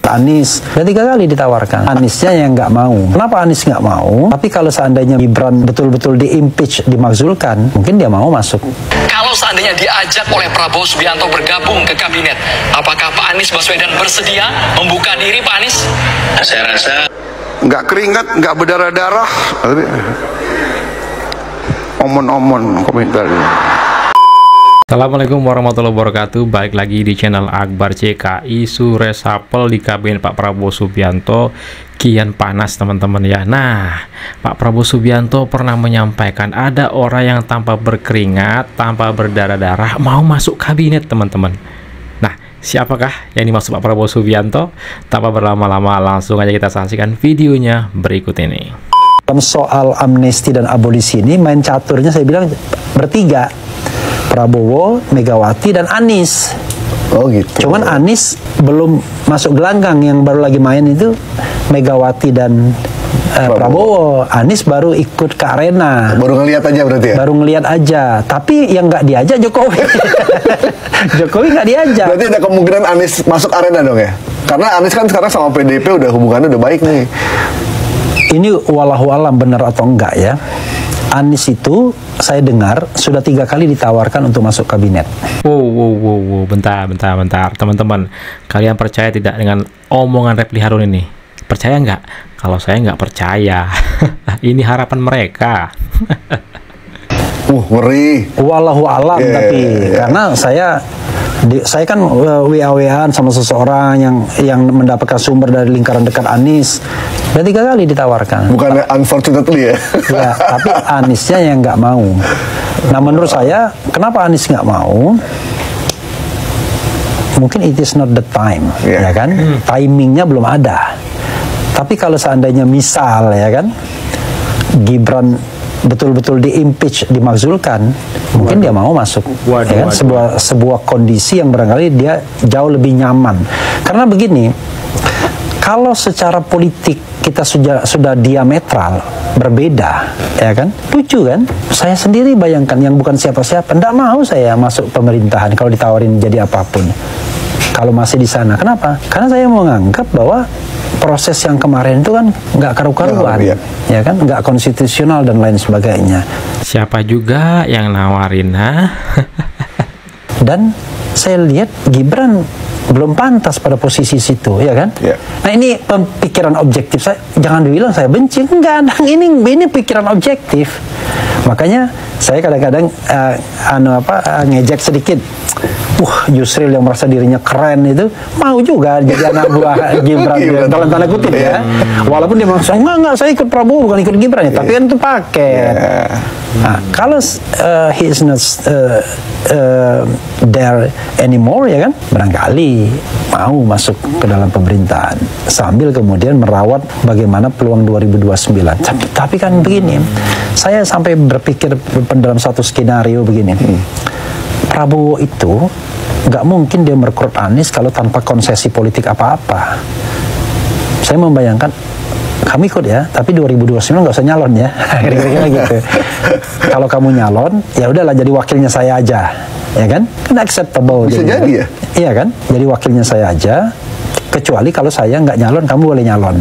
Anies udah 3 kali ditawarkan, Aniesnya yang nggak mau. Kenapa Anies nggak mau? Tapi kalau seandainya Gibran betul-betul di-impeach, dimakzulkan, mungkin dia mau masuk. Kalau seandainya diajak oleh Prabowo Subianto bergabung ke kabinet, apakah Pak Anies Baswedan bersedia membuka diri, Pak Anies? Saya rasa nggak keringat, nggak berdarah-darah, omon-omon komentar. Assalamualaikum warahmatullahi wabarakatuh. Balik lagi di channel Akbar CK. Isu reshuffle di kabinet Pak Prabowo Subianto kian panas, teman-teman ya. Nah, Pak Prabowo Subianto pernah menyampaikan ada orang yang tanpa berkeringat, tanpa berdarah-darah mau masuk kabinet, teman-teman. Nah, siapakah yang dimaksud Pak Prabowo Subianto? Tanpa berlama-lama, langsung aja kita saksikan videonya berikut ini. Dalam soal amnesti dan abolisi ini main caturnya saya bilang bertiga, Prabowo, Megawati, dan Anies. Oh gitu. Cuman Anies belum masuk gelanggang, yang baru lagi main itu Megawati dan Prabowo. Anies baru ikut ke arena. Baru ngelihat aja berarti ya? Baru ngelihat aja. Tapi yang nggak diajak Jokowi. Jokowi nggak diajak. Berarti ada kemungkinan Anies masuk arena dong ya? Karena Anies kan sekarang sama PDIP udah hubungannya udah baik nih. Ini walahu alam benar atau enggak ya? Anies itu saya dengar sudah 3 kali ditawarkan untuk masuk kabinet. Wow, bentar, teman-teman. Kalian percaya tidak dengan omongan Refli Harun ini? Percaya nggak? Kalau saya nggak percaya. Ini harapan mereka. Ngeri. Walahu alam tapi karena saya kan WA-WAan sama seseorang yang mendapatkan sumber dari lingkaran dekat Anies. Udah 3 kali ditawarkan. Bukan unfortunately ya? Ya, tapi Aniesnya yang nggak mau. Nah, menurut saya, kenapa Anies nggak mau? Mungkin it is not the time, ya kan? Timingnya belum ada. Tapi kalau seandainya misal, ya kan, Gibran betul-betul di-impeach, dimakzulkan, mungkin dia mau masuk. Ya kan? Sebuah kondisi yang barangkali dia jauh lebih nyaman. Karena begini, kalau secara politik kita sudah diametral berbeda, ya kan? Lucu kan? Saya sendiri bayangkan yang bukan siapa-siapa, enggak mau saya masuk pemerintahan kalau ditawarin jadi apapun. Kalau masih di sana, kenapa? Karena saya mau menganggap bahwa proses yang kemarin itu kan nggak karu-karuan, ya kan? Nggak konstitusional dan lain sebagainya. Siapa juga yang nawarin, ha? Dan saya lihat Gibran belum pantas pada posisi situ, ya kan? Nah, ini pikiran objektif saya, jangan dibilang saya benci, enggak, ini pikiran objektif. Makanya saya kadang-kadang ngejek sedikit. Yusril yang merasa dirinya keren itu mau juga jadi anak buah Gibran, dalam tanda kutip ya. Walaupun dia merasa enggak, saya ikut Prabowo bukan ikut Gibran ya, tapi kan itu paket. Nah, kalau he is not there anymore, ya kan, barangkali mau masuk ke dalam pemerintahan sambil kemudian merawat bagaimana peluang 2029. Tapi kan begini, saya sampai berpikir dalam satu skenario begini. Prabowo itu nggak mungkin dia merekrut Anies kalau tanpa konsesi politik apa-apa. Saya membayangkan, kamu ikut ya, tapi 2029 nggak usah nyalon ya, kira-kira gitu. Kalau kamu nyalon, ya udahlah jadi wakilnya saya aja, ya kan? Kan acceptable. Bisa jadi ya? Iya kan? Jadi wakilnya saya aja, kecuali kalau saya nggak nyalon, kamu boleh nyalon.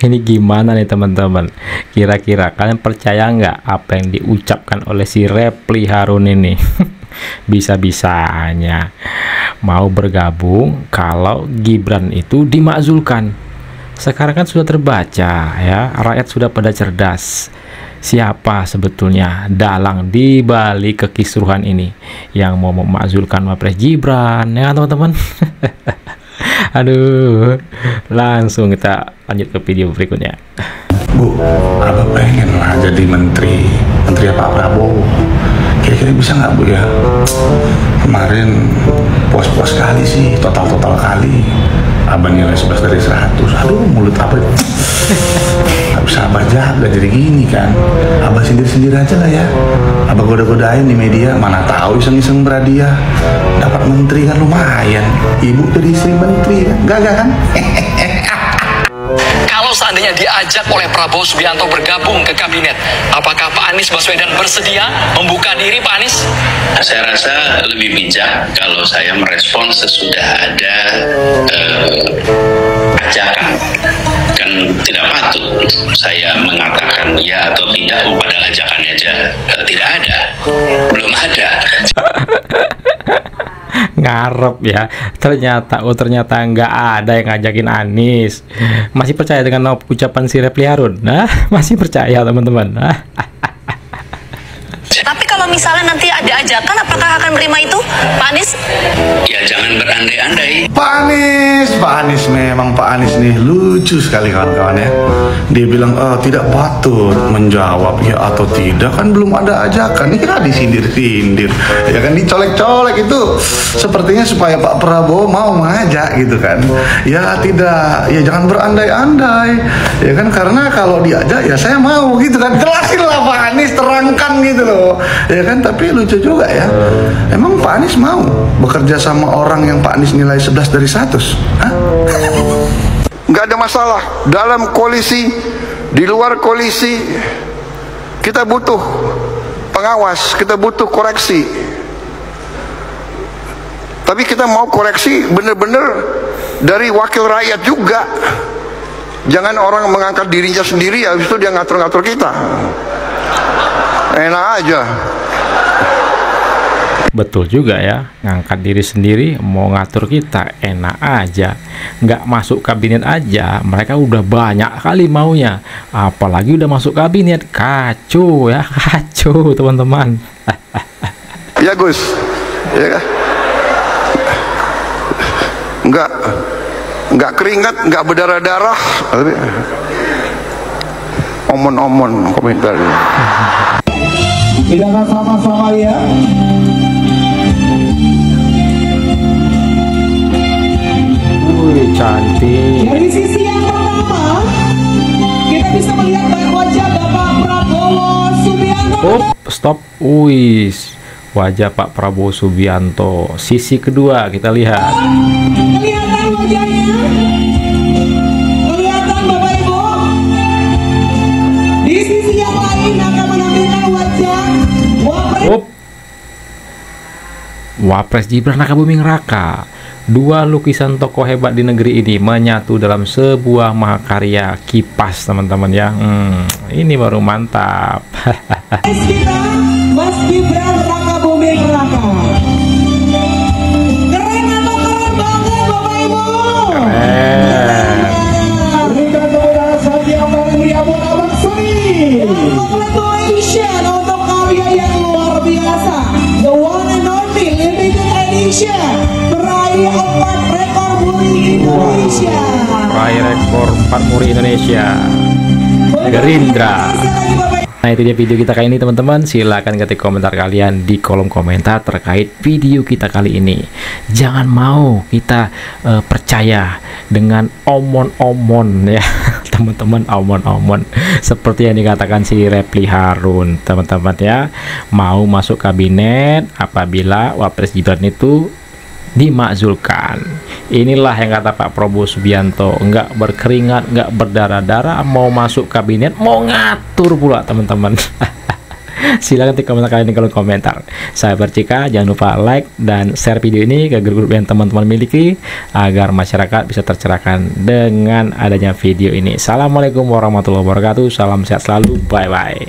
Ini gimana nih teman-teman? Kira-kira kalian percaya nggak apa yang diucapkan oleh si Refli Harun ini? Bisa-bisanya mau bergabung kalau Gibran itu dimakzulkan. Sekarang kan sudah terbaca ya, rakyat sudah pada cerdas. Siapa sebetulnya dalang di balik kekisruhan ini yang mau memakzulkan Wapres Gibran, ya teman-teman? Aduh, langsung kita lanjut ke video berikutnya. Bu, Abah pengen lah jadi menteri Pak Prabowo. Kira-kira bisa nggak Bu ya? Kemarin puas-puas kali sih, total kali. Abah nilai 11 dari 100. Aduh, mulut Abah nggak bisa Abah jaga jadi gini kan. Abah sindir-sindir aja lah ya. Abah goda-godain di media, mana tahu iseng-iseng berhadiah dapat menteri kan lumayan. Ibu jadi istri menteri kan, gagah kan? Kalau seandainya diajak oleh Prabowo Subianto bergabung ke kabinet, apakah Pak Anies Baswedan bersedia membuka diri, Pak Anies? Saya rasa lebih bijak kalau saya merespons sesudah ada ajakan. Kan tidak patut saya mengatakan ya atau tidak, padahal ajakannya aja tidak ada, belum ada. Ngarep ya, ternyata nggak ada yang ngajakin Anies. Masih percaya dengan ucapan si Repli Harun? Nah, masih percaya teman-teman. Tapi kalau misalnya nanti ada ajakan, apakah akan menerima itu, Pak Anies? Ya jangan berandai-andai. Pak Anies memang Pak Anies nih lucu sekali kawan-kawan ya. Dia bilang tidak patut menjawab ya atau tidak, kan belum ada ajakan. Ini kan disindir-sindir, ya kan, dicolek-colek itu sepertinya supaya Pak Prabowo mau mengajak gitu kan. Ya tidak, ya jangan berandai-andai, ya kan, karena kalau diajak ya saya mau gitu kan. Jelasin lah Pak Anies, terangkan gitu loh, ya kan. Tapi lucu juga ya, emang Pak Anies mau bekerja sama orang yang Pak Anies nilai 11 dari 100? Hah? Nggak ada masalah dalam koalisi, di luar koalisi. Kita butuh pengawas, kita butuh koreksi. Tapi kita mau koreksi bener-bener dari wakil rakyat juga. Jangan orang mengangkat dirinya sendiri, habis itu dia ngatur-ngatur kita. Enak aja. Betul juga ya, ngangkat diri sendiri mau ngatur kita, enak aja. Nggak masuk kabinet aja mereka udah banyak kali maunya, apalagi udah masuk kabinet, kacau ya, kacau teman-teman. Ya Gus, ya kan? Nggak keringat, nggak berdarah-darah, omon-omon komentar. Kita akan sama-sama ya. Wih, cantik. Dari sisi yang pertama, kita bisa melihat wajah Bapak Prabowo Subianto. Stop, wis. Wajah Pak Prabowo Subianto. Sisi kedua kita lihat. Kelihatan wajahnya. Kelihatan Bapak Ibu. Di sisi yang lain akan menampilkan wajah Wapres Gibran Rakabuming Raka. Dua lukisan tokoh hebat di negeri ini menyatu dalam sebuah mahakarya kipas, teman-teman ya. Ini baru mantap. kita Mas Gibran Rakabuming Raka. Keren atau keren banget Bapak Ibu? Keren. Berikan saudara saja yang paling meriah Abang Suni. Congratulations untuk karya yang luar biasa. The one and only limited edition. Peraih 4 rekor muri Indonesia. Peraih rekor 4 muri Indonesia. Gerindra. Nah, itu dia video kita kali ini teman-teman. Silahkan ketik komentar kalian di kolom komentar terkait video kita kali ini. Jangan mau kita percaya dengan omon-omon ya teman-teman, omon-omon seperti yang dikatakan si Repli Harun, teman-teman ya. Mau masuk kabinet apabila Wapres Gibran itu dimakzulkan. Inilah yang kata Pak Prabowo Subianto, nggak berkeringat, nggak berdarah-darah, mau masuk kabinet, mau ngatur pula teman-teman. Silahkan di komentar kalian di kolom komentar. Saya Bercika, jangan lupa like dan share video ini ke grup yang teman-teman miliki agar masyarakat bisa tercerahkan dengan adanya video ini. Assalamualaikum warahmatullahi wabarakatuh, salam sehat selalu, bye bye.